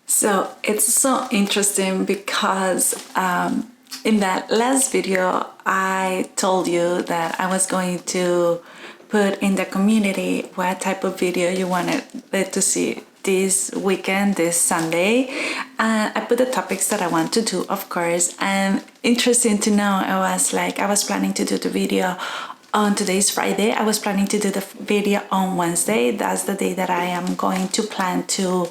So it's so interesting because in that last video, I told you that I was going to put in the community what type of video you wanted to see this weekend, this Sunday. I put the topics that I want to do, of course. And interesting to know, I was planning to do the video on today's Friday. I was planning to do the video on Wednesday. That's the day that I am going to plan to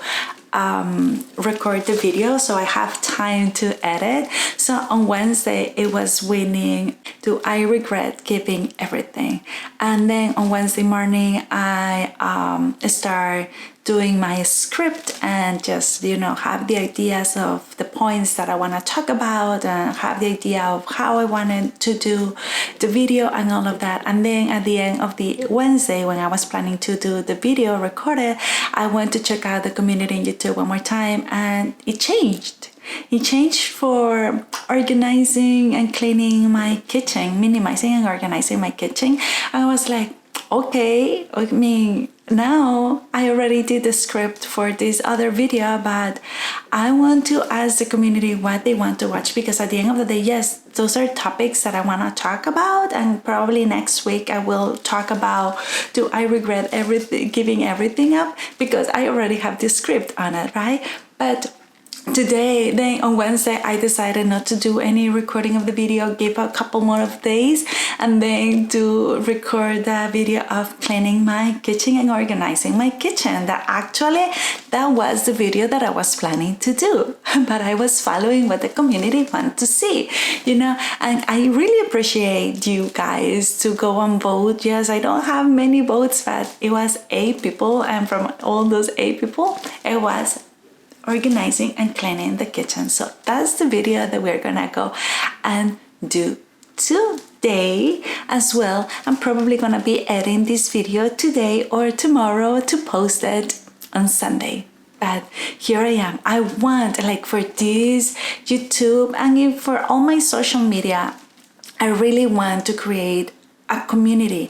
record the video, so I have time to edit. So on Wednesday it was winning, do I regret giving everything? And then on Wednesday morning I start doing my script and just have the ideas of the points that I want to talk about and have the idea of how I wanted to do the video and all of that. And then at the end of the Wednesday, when I was planning to do the video recorded, I went to check out the community in YouTube one more time, and it changed. It changed for organizing and cleaning my kitchen, minimizing and organizing my kitchen. I was like, okay, I mean, now I already did the script for this other video, but I want to ask the community what they want to watch, because at the end of the day, yes, those are topics that I want to talk about, and probably next week I will talk about, do I regret giving everything up, because I already have the script on it, right? But today, then on Wednesday, I decided not to do any recording of the video, give a couple more of days, and then to record the video of cleaning my kitchen and organizing my kitchen. That was the video that I was planning to do, but I was following what the community wanted to see, and I really appreciate you guys to go and vote. Yes, I don't have many votes, but it was 8 people, and from all those 8 people, it was organizing and cleaning the kitchen. So that's the video that we're gonna go and do today as well. I'm probably gonna be editing this video today or tomorrow to post it on Sunday. But here I am. I want, for this YouTube and for all my social media, I really want to create a community.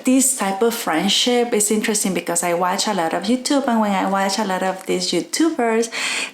This type of friendship is interesting because I watch a lot of YouTube, and when I watch a lot of these YouTubers,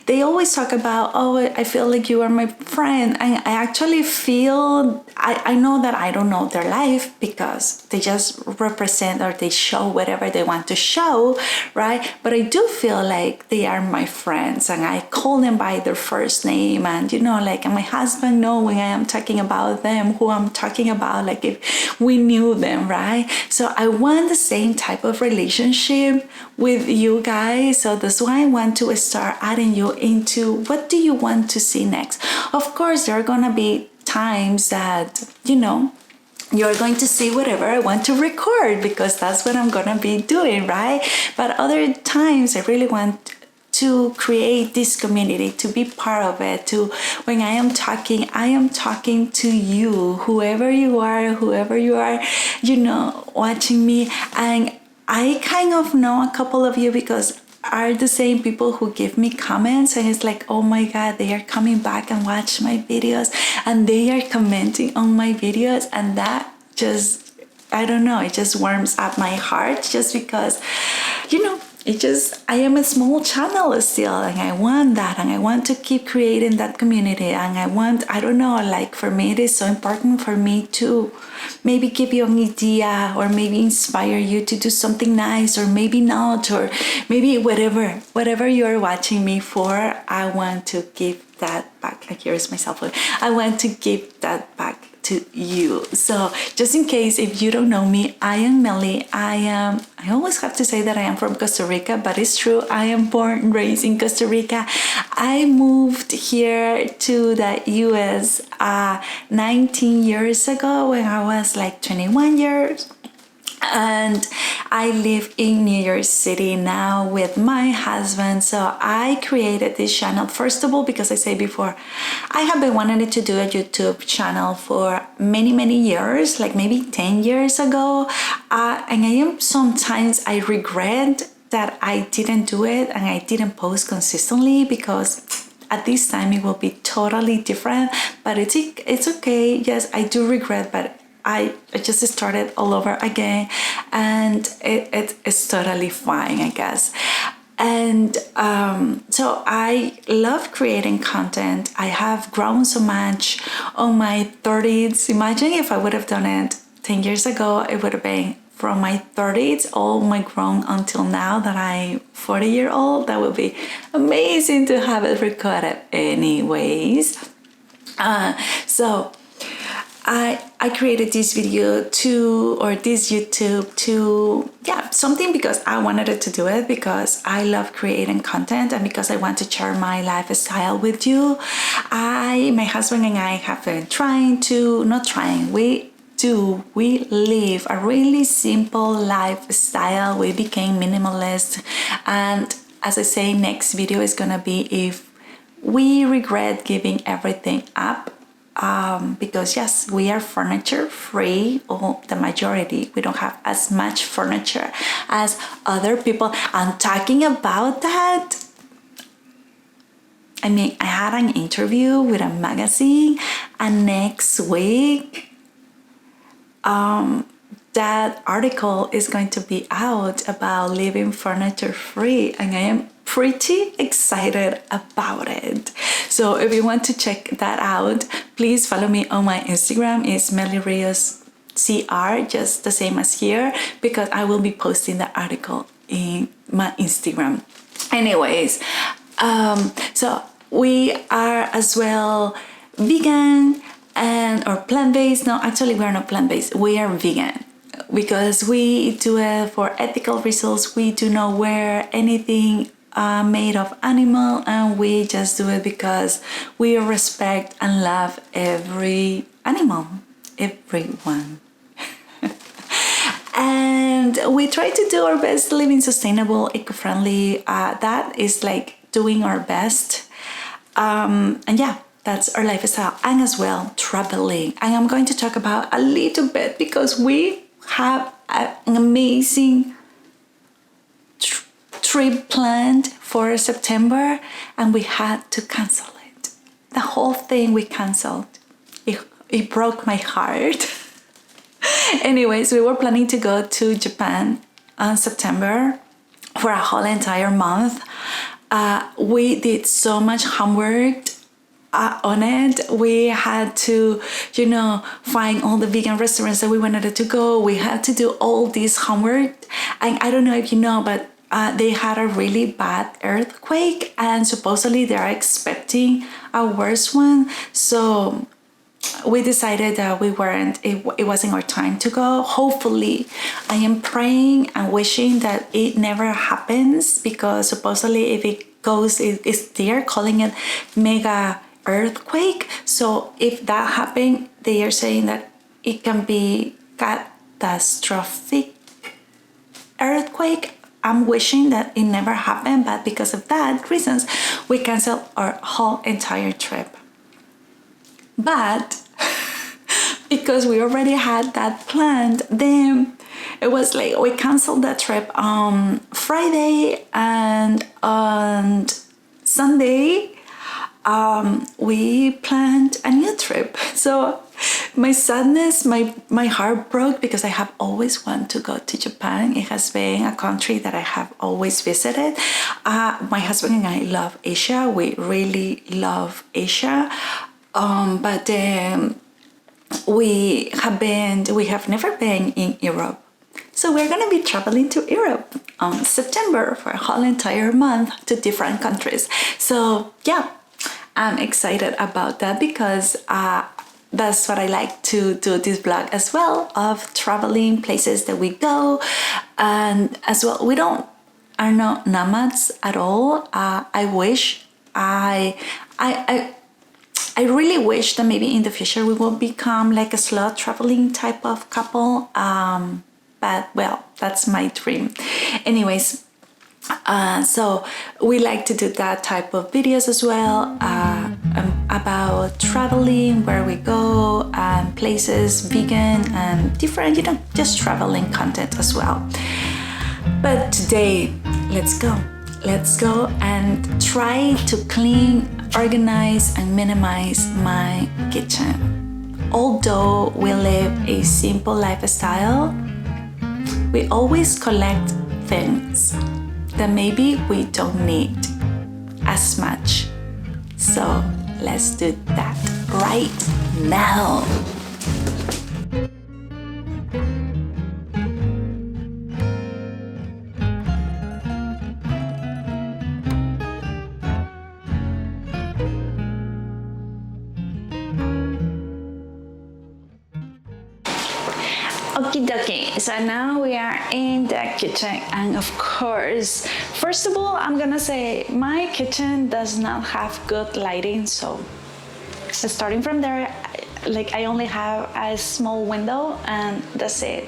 they always talk about, oh, I feel like you are my friend. And I actually feel, I know that I don't know their life because they just represent or they show whatever they want to show, right? But I do feel like they are my friends, and I call them by their first name, and and my husband know when I am talking about them, who I'm talking about, if we knew them, right? So I want the same type of relationship with you guys. So that's why I want to start adding you into what do you want to see next. Of course, there are gonna be times that you're going to see whatever I want to record, because that's what I'm gonna be doing, right? But other times I really want to create this community, to be part of it, to when I am talking to you, whoever you are, watching me. And I kind of know a couple of you because are the same people who give me comments, and it's like, oh my god, they are coming back and watch my videos, and they are commenting on my videos, and that just, I don't know, it just warms up my heart, just because I am a small channel still, and I want that, and I want to keep creating that community, and I don't know, for me it is so important for me to maybe give you an idea, or maybe inspire you to do something nice, or maybe not, or maybe whatever you are watching me for, I want to give that back. Here's my cell phone. I want to give that back to you. So just in case if you don't know me, I am Melly. I always have to say that I am from Costa Rica, but it's true. I am born and raised in Costa Rica. I moved here to the US 19 years ago when I was 21 years. And I live in New York City now with my husband. So I created this channel, first of all, because I said before, I have been wanting to do a YouTube channel for many years, maybe 10 years ago. And sometimes I regret that I didn't do it and I didn't post consistently, because at this time it will be totally different. But it's okay. Yes, I do regret, but I just started all over again, and it's totally fine, I guess. And so I love creating content. I have grown so much on my 30s. Imagine if I would have done it 10 years ago, it would have been from my 30s all my grown until now that I'm 40-year-old. That would be amazing to have it recorded anyways. So I created this video this YouTube to, something because I wanted it to do it, because I love creating content and because I want to share my lifestyle with you. My husband and I have been we live a really simple lifestyle. We became minimalist, and as I say, next video is gonna be if we regret giving everything up. Because yes, we are furniture free, or the majority. We don't have as much furniture as other people. I'm talking about that. I mean, I had an interview with a magazine, and next week, that article is going to be out about living furniture free, and I am pretty excited about it. So if you want to check that out, please follow me on my Instagram. It's MeliRiosCR, just the same as here, because I will be posting the article in my Instagram. Anyways, so we are as well vegan or plant-based. No, actually we are not plant-based. We are vegan because we do it for ethical reasons. We do not wear anything made of animal, and we just do it because we respect and love every animal, everyone. And we try to do our best living sustainable, eco-friendly. That is like doing our best. And that's our lifestyle, and as well traveling. And I'm going to talk about a little bit because we have an amazing trip planned for September, and we had to cancel it. The whole thing we canceled. It broke my heart. Anyways, we were planning to go to Japan in September for a whole entire month. We did so much homework on it. We had to, find all the vegan restaurants that we wanted to go. We had to do all this homework. And I don't know if you know, but they had a really bad earthquake, and supposedly they are expecting a worse one. So we decided that it wasn't our time to go. Hopefully, I am praying and wishing that it never happens, because supposedly if it goes, they are calling it mega earthquake. So if that happened, they are saying that it can be catastrophic earthquake. I'm wishing that it never happened, but because of that reasons, we canceled our whole entire trip. But because we already had that planned, then it was like we canceled that trip on Friday, and on Sunday we planned a new trip. So my sadness, my heart broke, because I have always wanted to go to Japan. It has been a country that I have always visited. My husband and I love Asia. We really love Asia. But we have never been in Europe. So we're going to be traveling to Europe on September for a whole entire month to different countries. So I'm excited about that, because that's what I like to do this vlog as well, of traveling places that we go. And as well, we are not nomads at all. I really wish that maybe in the future we will become like a slow traveling type of couple. But well, that's my dream. Anyways, so we like to do that type of videos as well, about traveling, where we go, and places, vegan, and different, just traveling content as well. But today, let's go and try to clean, organize, and minimize my kitchen. Although we live a simple lifestyle, we always collect things. that maybe we don't need as much. So let's do that right now. Okie dokie, so now we are in the kitchen, and of course, first of all, I'm gonna say my kitchen does not have good lighting, so starting from there, like I only have a small window and that's it.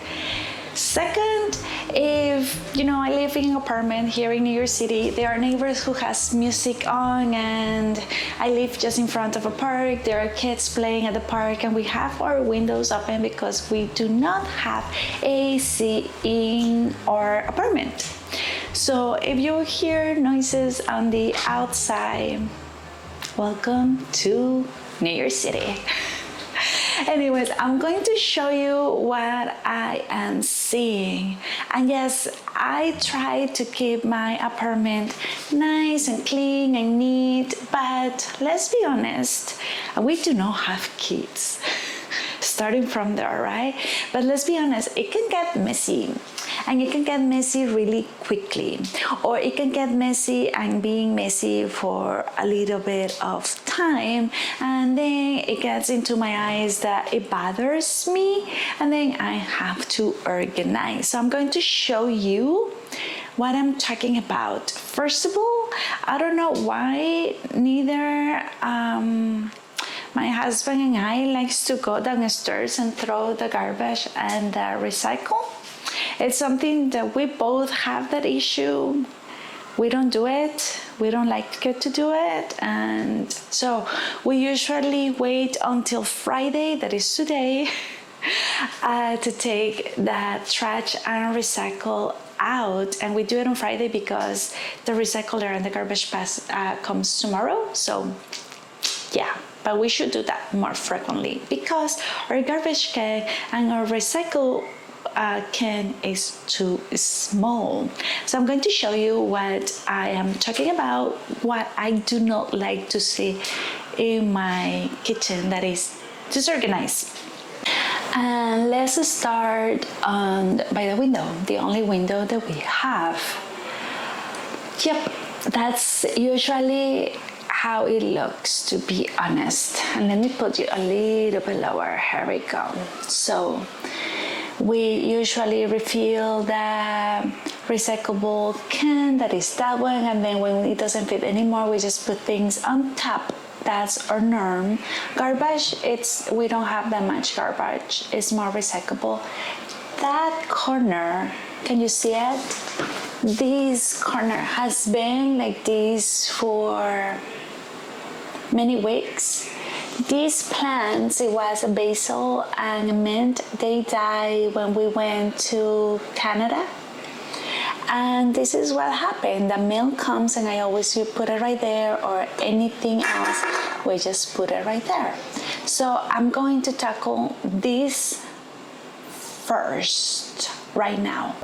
Second, if you know, I live in an apartment here in New York City, there are neighbors who has music on, and I live just in front of a park. There are kids playing at the park, and we have our windows open because we do not have AC in our apartment. So if you hear noises on the outside, welcome to New York City. Anyways, I'm going to show you what I am seeing. And yes, I try to keep my apartment nice and clean and neat, but let's be honest, we do not have kids. Starting from there, right? But let's be honest, it can get messy. And it can get messy really quickly, or it can get messy and being messy for a little bit of time, and then it gets into my eyes that it bothers me, and then I have to organize. So I'm going to show you what I'm talking about. First of all, I don't know why neither my husband and I likes to go downstairs and throw the garbage and recycle. It's something that we both have that issue. We don't do it. We don't like to do it. And so we usually wait until Friday, that is today, to take the trash and recycle out. And we do it on Friday because the recycler and the garbage pass comes tomorrow. So yeah, but we should do that more frequently because our garbage can and our recycle can is too small. So I'm going to show you what I am talking about, what I do not like to see in my kitchen that is disorganized. And let's start by the window, the only window that we have. Yep, that's usually how it looks, to be honest. And let me put you a little bit lower. Here we go. So we usually refill the recyclable can, that is that one, and then when it doesn't fit anymore, we just put things on top. That's our norm. Garbage, we don't have that much garbage. It's more recyclable. That corner, can you see it? This corner has been like this for many weeks. These plants, it was a basil and a mint. They died when we went to Canada. And this is what happened. The milk comes and I always put it right there, or anything else, we just put it right there. So I'm going to tackle this first right now.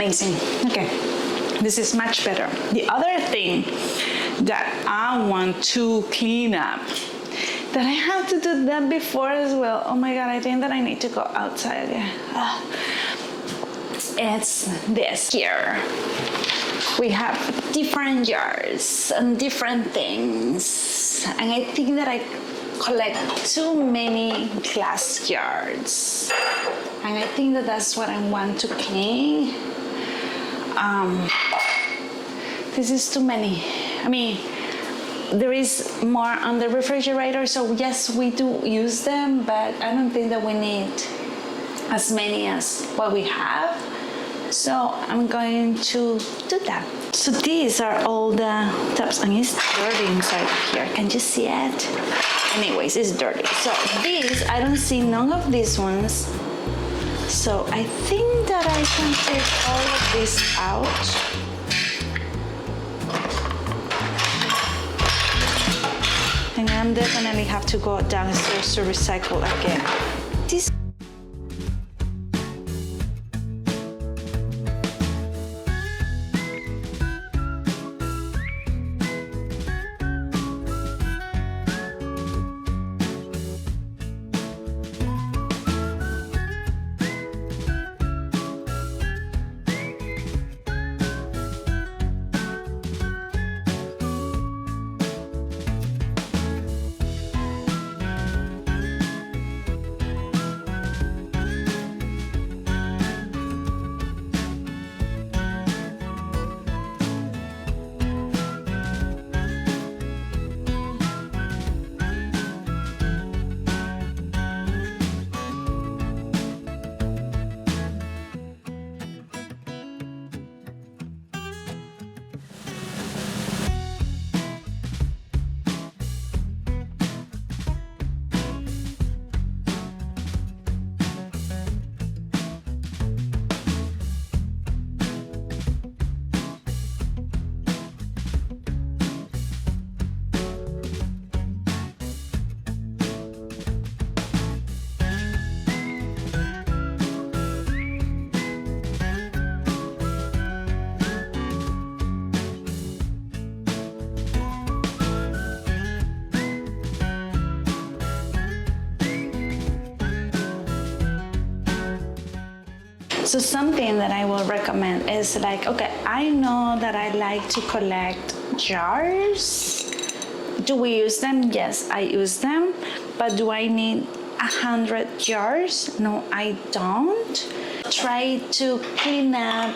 Amazing. Okay, this is much better. The other thing that I want to clean up, that I have to do that before as well. Oh my God, I think that I need to go outside again. It's this here. We have different jars and different things. And I think that I collect too many glass jars. And I think that that's what I want to clean. This is too many. I mean, there is more on the refrigerator, so yes, we do use them, but I don't think that we need as many as what we have. So I'm going to do that. So these are all the tubs, and it's dirty inside here. Can you see it? Anyways, it's dirty. So these, I don't see none of these ones. So I think that I can take all of this out. And I'm definitely have to go downstairs to recycle again. This So something that I will recommend is like, okay, I know that I like to collect jars. Do we use them? Yes, I use them. But do I need 100 jars? No, I don't. Try to clean up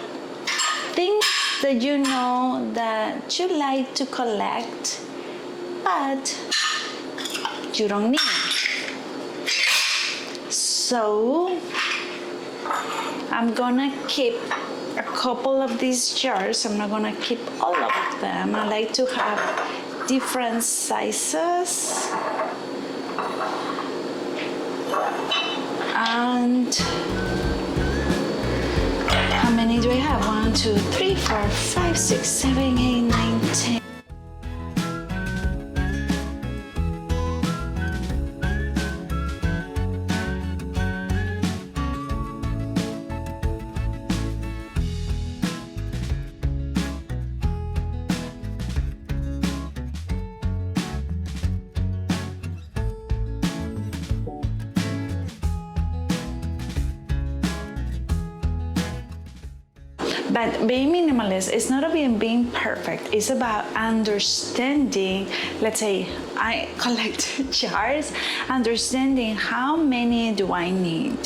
things that you know that you like to collect, but you don't need. So I'm gonna keep a couple of these jars. I'm not gonna keep all of them. I like to have different sizes. And how many do I have? 1, 2, 3, 4, 5, 6, 7, 8, 9, 10. But being minimalist is not about being perfect. It's about understanding, let's say I collect jars, understanding how many do I need?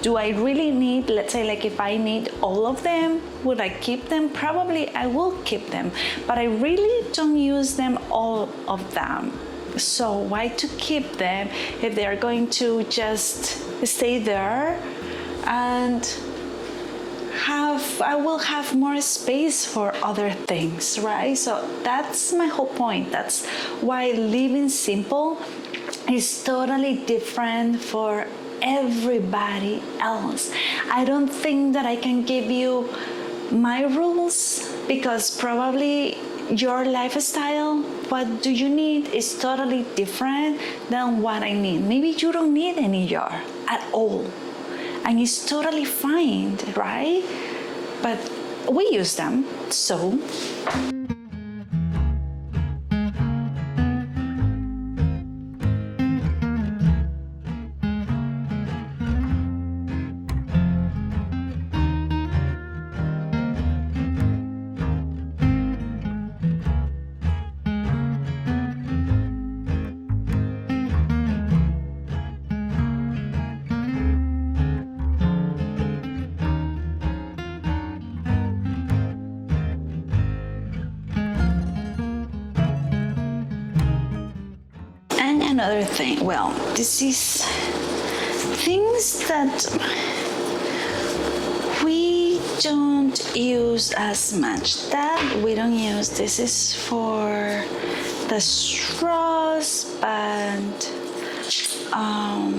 Do I really need, let's say like if I need all of them, would I keep them? Probably I will keep them, but I really don't use them, all of them. So why to keep them if they are going to just stay there, and I will have more space for other things, right? So that's my whole point. That's why living simple is totally different for everybody else. I don't think that I can give you my rules, because probably your lifestyle, what do you need, is totally different than what I need. Maybe you don't need any jar at all, and it's totally fine, right? But we use them. So another thing, well, this is things that we don't use as much. That we don't use. This is for the straws, but I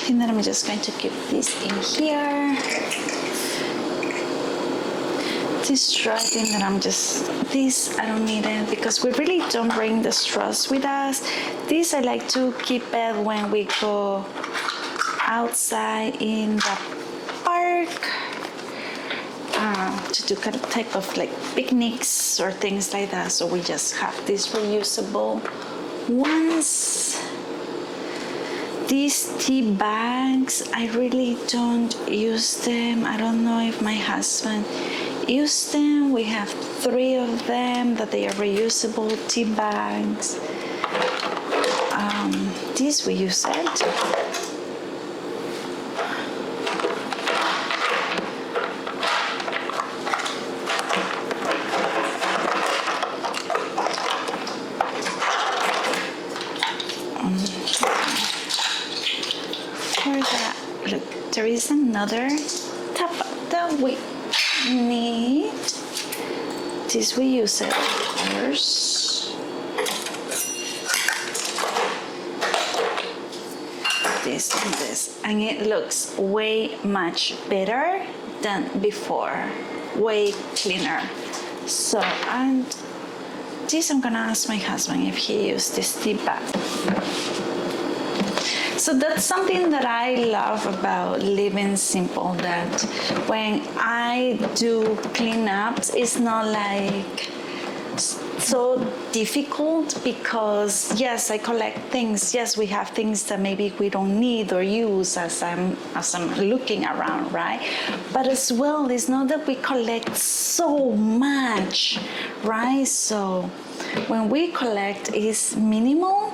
think that I'm just going to keep this in here. This straw thing that this I don't need it because we really don't bring the straws with us. This I like to keep it when we go outside in the park to do kind of type of like picnics or things like that. So we just have these reusable ones. These tea bags, I really don't use them. I don't know if my husband use them. We have 3 of them that they are reusable tea bags. These we use it. For that, look, there is another tap that we need. This we use it, of course. This and this, and it looks way much better than before, way cleaner. So, and this I'm gonna ask my husband if he used this tea bag. So that's something that I love about living simple, that when I do cleanups, it's not like so difficult because yes, I collect things. Yes, we have things that maybe we don't need or use as I'm looking around, right? But as well, it's not that we collect so much, right? So when we collect, it's minimal.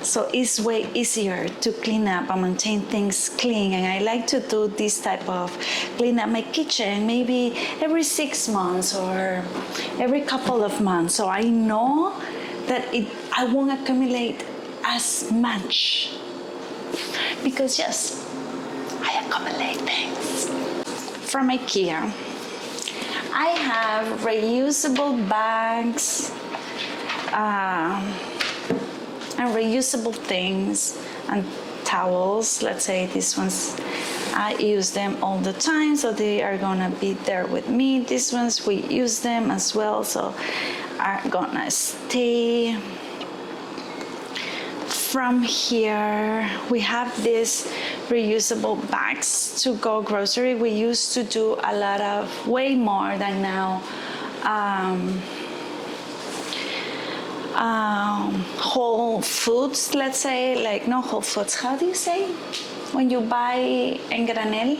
So it's way easier to clean up and maintain things clean. And I like to do this type of clean up my kitchen maybe every 6 months or every couple of months. So I know that I won't accumulate as much. Because yes, I accumulate things. From IKEA, I have reusable bags, and reusable things and towels. Let's say these ones, I use them all the time, so they are gonna be there with me. These ones, we use them as well, so are gonna stay. From here, we have these reusable bags to go grocery. We used to do a lot of, way more than now, Whole Foods, let's say, like no Whole Foods, how do you say when you buy en granel?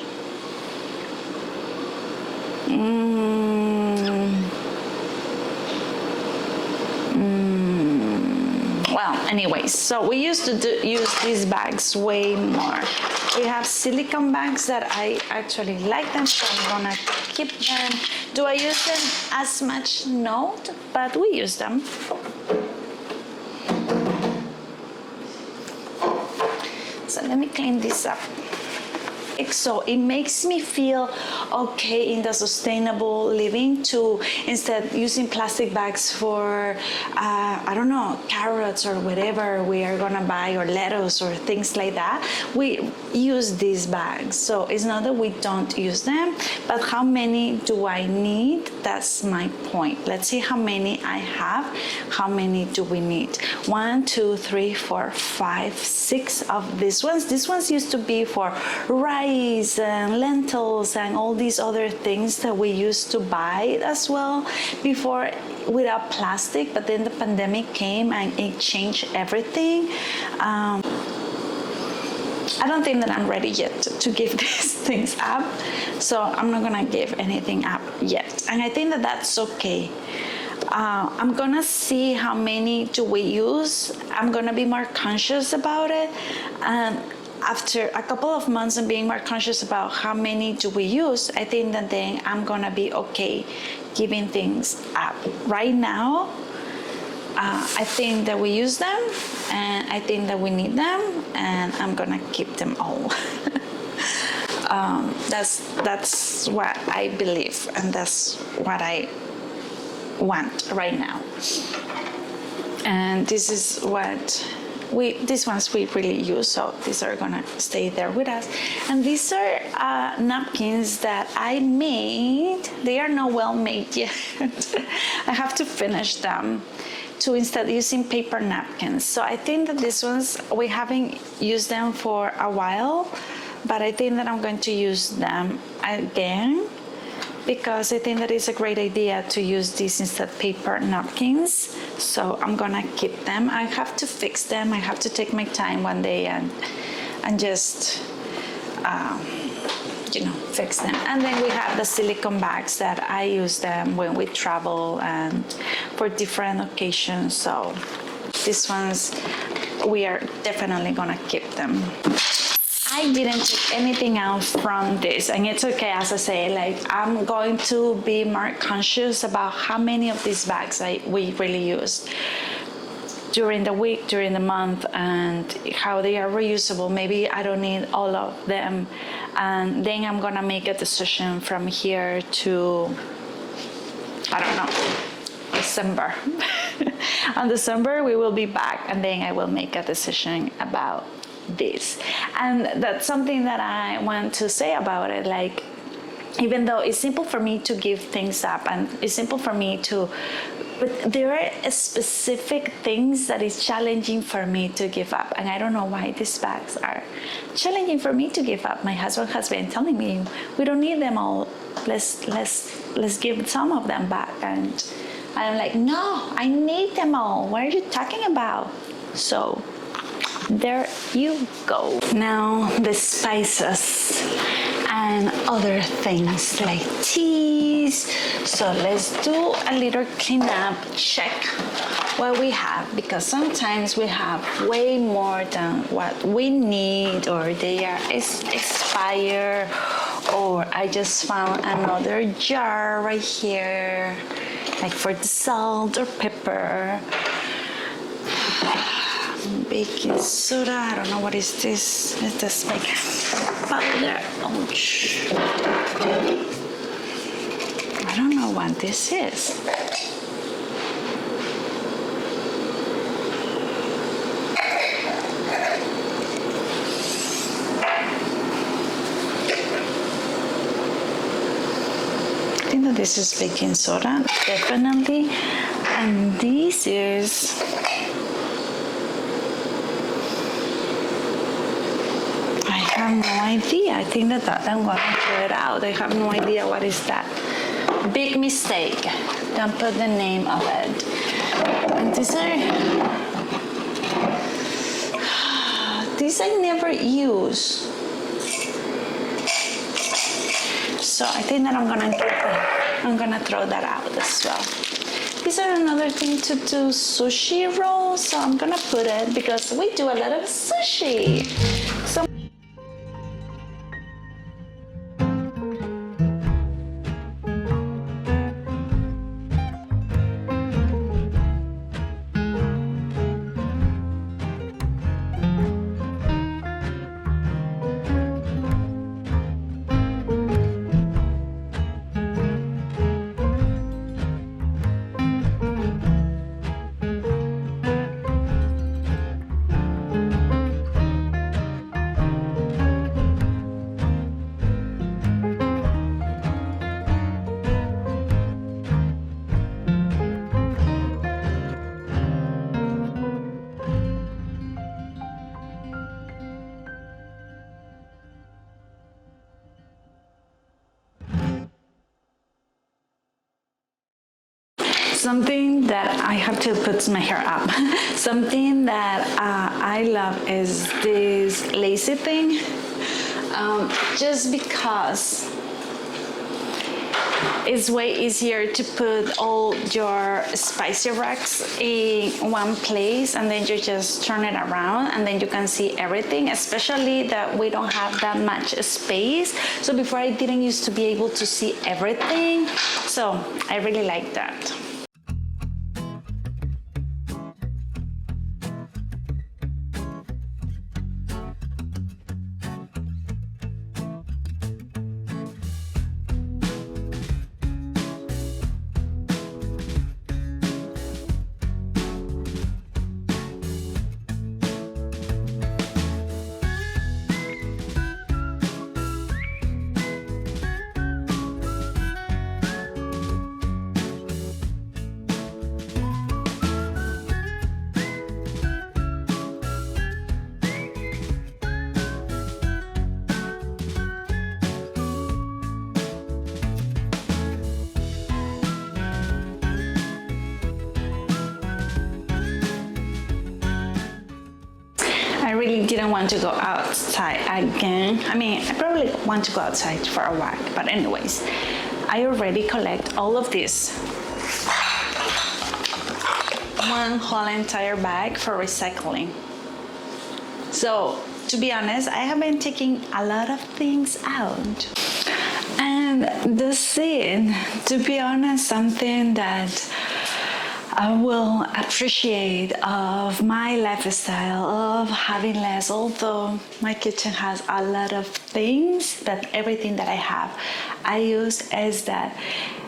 Well, anyways, so we used to use these bags way more. We have silicone bags that I actually like them, so I'm gonna keep them. Do I use them as much? No, but we use them. So let me clean this up. So it makes me feel okay in the sustainable living to, instead using plastic bags for, I don't know, carrots or whatever we are gonna buy, or lettuce or things like that, we use these bags. So it's not that we don't use them, but how many do I need? That's my point. Let's see how many I have. How many do we need? 1, 2, 3, 4, 5, 6 of these ones. These ones used to be for rice rice and lentils and all these other things that we used to buy as well before without plastic, but then the pandemic came and it changed everything. I don't think that I'm ready yet to give these things up, so I'm not gonna give anything up yet, and I think that that's okay. I'm gonna see how many do we use. I'm gonna be more conscious about it, and after a couple of months of being more conscious about how many do we use, I think that then I'm gonna be okay giving things up. Right now, I think that we use them, and I think that we need them, and I'm gonna keep them all. That's what I believe, and that's what I want right now. And this is what these ones we really use, so these are gonna stay there with us. And these are napkins that I made. They are not well made yet. I have to finish them to instead using paper napkins. So I think that these ones, we haven't used them for a while, but I think that I'm going to use them again, because I think that it's a great idea to use these instead paper napkins. So I'm gonna keep them. I have to fix them. I have to take my time one day and just fix them. And then we have the silicone bags that I use them when we travel and for different occasions. So these ones, we are definitely gonna keep them. I didn't take anything else from this, and it's okay. As I say, like, I'm going to be more conscious about how many of these bags we really use during the week, during the month, and how they are reusable. Maybe I don't need all of them, and then I'm gonna make a decision from here to, I don't know, December. On December we will be back, and then I will make a decision about this. And that's something that I want to say about it. Like, even though it's simple for me to give things up, and it's simple for me to, but there are specific things that is challenging for me to give up, and I don't know why these bags are challenging for me to give up. My husband has been telling me, we don't need them all, let's give some of them back, and I'm like, no, I need them all. What are you talking about? So there you go. Now the spices and other things like teas. So let's do a little cleanup, check what we have, because sometimes we have way more than what we need, or they are expired, or I just found another jar right here, like for the salt or pepper. Baking soda, I don't know what is this. Let's just make powder. Ouch. I don't know what this is. I think that this is baking soda, definitely. And this is, I have no idea. I think that I'm going to throw it out. I have no idea what is that. Big mistake. Don't put the name of it. And these I never use. So I think that I'm gonna throw that out as well. These are another thing to do sushi rolls. So I'm gonna put it because we do a lot of sushi. So Something that I have to put my hair up. Something that I love is this lacy thing. Just because it's way easier to put all your spicy racks in one place, and then you just turn it around and then you can see everything, especially that we don't have that much space. So before I didn't used to be able to see everything. So I really like that. I really didn't want to go outside again. I mean, I probably want to go outside for a walk, but anyways, I already collect all of this. One whole entire bag for recycling. So, to be honest, I have been taking a lot of things out. And the scene, to be honest, something that I will appreciate of my lifestyle of having less, although my kitchen has a lot of things, but everything that I have I use is that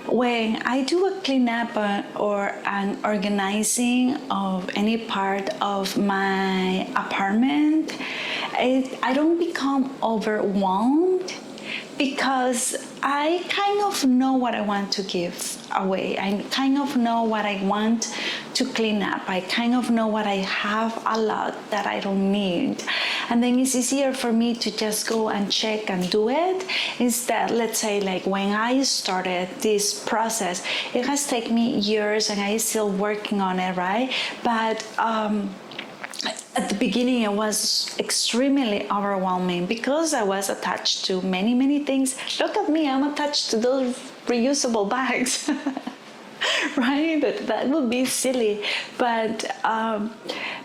when I do a cleanup or an organizing of any part of my apartment, I don't become overwhelmed, because I kind of know what I want to give away. I kind of know what I want to clean up. I kind of know what I have a lot that I don't need. And then it's easier for me to just go and check and do it. Instead, let's say like when I started this process, it has taken me years and I'm still working on it, right? But at the beginning, it was extremely overwhelming because I was attached to many, many things. Look at me, I'm attached to those reusable bags, right? But that would be silly. But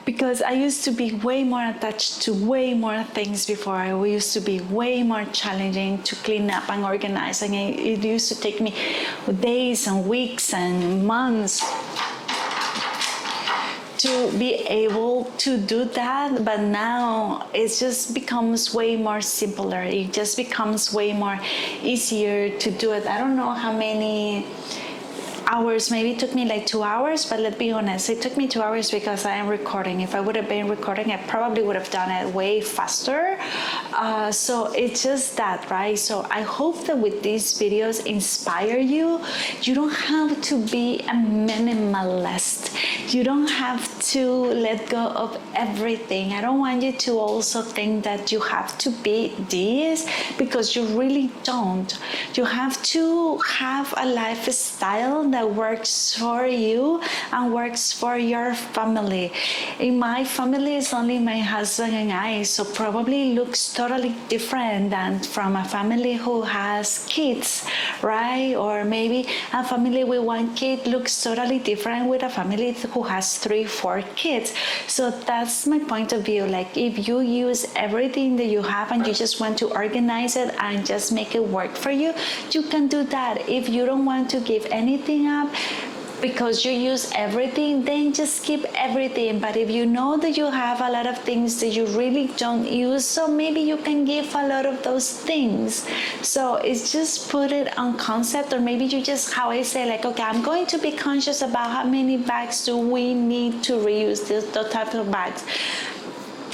because I used to be way more attached to way more things before. I used to be way more challenging to clean up and organize. And it used to take me days and weeks and months to be able to do that, but now it just becomes way more simpler. It just becomes way more easier to do it. I don't know how many hours, maybe it took me like 2 hours, but let's be honest, it took me 2 hours because I am recording. If I would have been recording, I probably would have done it way faster. So it's just that, right? So I hope that with these videos inspire you. You don't have to be a minimalist. You don't have to let go of everything. I don't want you to also think that you have to be this, because you really don't. You have to have a lifestyle that works for you and works for your family. In my family, it's only my husband and I, so probably looks totally different than from a family who has kids, right? Or maybe a family with one kid looks totally different with a family who has 3-4 kids. So that's my point of view. Like, if you use everything that you have and you just want to organize it and just make it work for you, you can do that. If you don't want to give anything up because you use everything, then just keep everything. But if you know that you have a lot of things that you really don't use, so maybe you can give a lot of those things. So it's just put it on concept, or maybe you just, how I say, like, okay, I'm going to be conscious about how many bags do we need to reuse, the type of bags.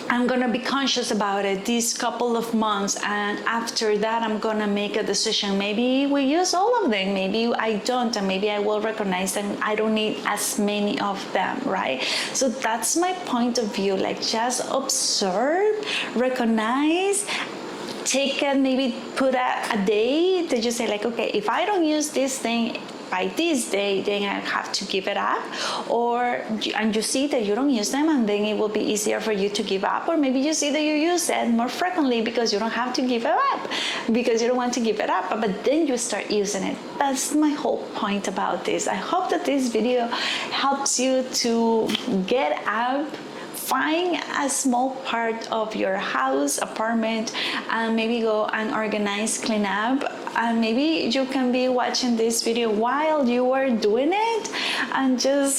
I'm gonna be conscious about it these couple of months, and after that I'm gonna make a decision. Maybe we use all of them, maybe I don't, and maybe I will recognize that I don't need as many of them, right? So that's my point of view. Like, just observe, recognize, take it, maybe put a day that you say, like, okay, if I don't use this thing by this day then I have to give it up, and you see that you don't use them, and then it will be easier for you to give up. Or maybe you see that you use it more frequently because you don't have to give it up, because you don't want to give it up, but then you start using it. That's my whole point about this. I hope that this video helps you to get up, find a small part of your house, apartment, and maybe go and organize, clean up. And maybe you can be watching this video while you are doing it and just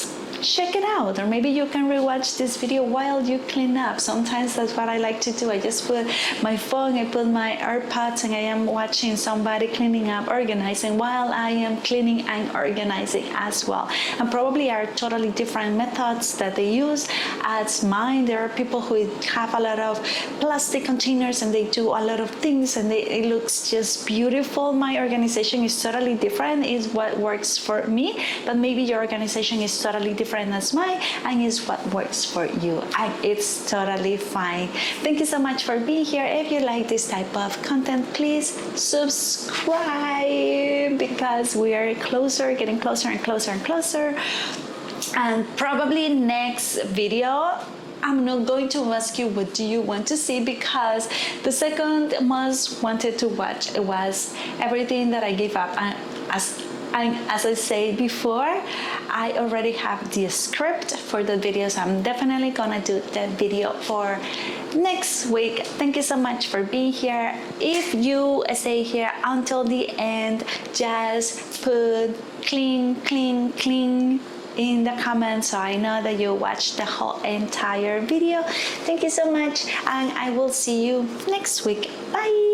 check it out. Or maybe you can rewatch this video while you clean up. Sometimes that's what I like to do. I just put my phone, I put my AirPods, and I am watching somebody cleaning up, organizing, while I am cleaning and organizing as well. And probably are totally different methods that they use as mine. There are people who have a lot of plastic containers and they do a lot of things, and it looks just beautiful. My organization is totally different, is what works for me, but maybe your organization is totally different as mine and is what works for you, and it's totally fine. Thank you so much for being here. If you like this type of content, please subscribe, because we are closer, getting closer and closer and closer. And probably next video I'm not going to ask you what do you want to see, because the second most wanted to watch, it was everything that I gave up. And as I said before, I already have the script for the videos. I'm definitely gonna do that video for next week. Thank you so much for being here. If you stay here until the end, just put clean, clean, clean in the comments so I know that you watched the whole entire video. Thank you so much, and I will see you next week. Bye.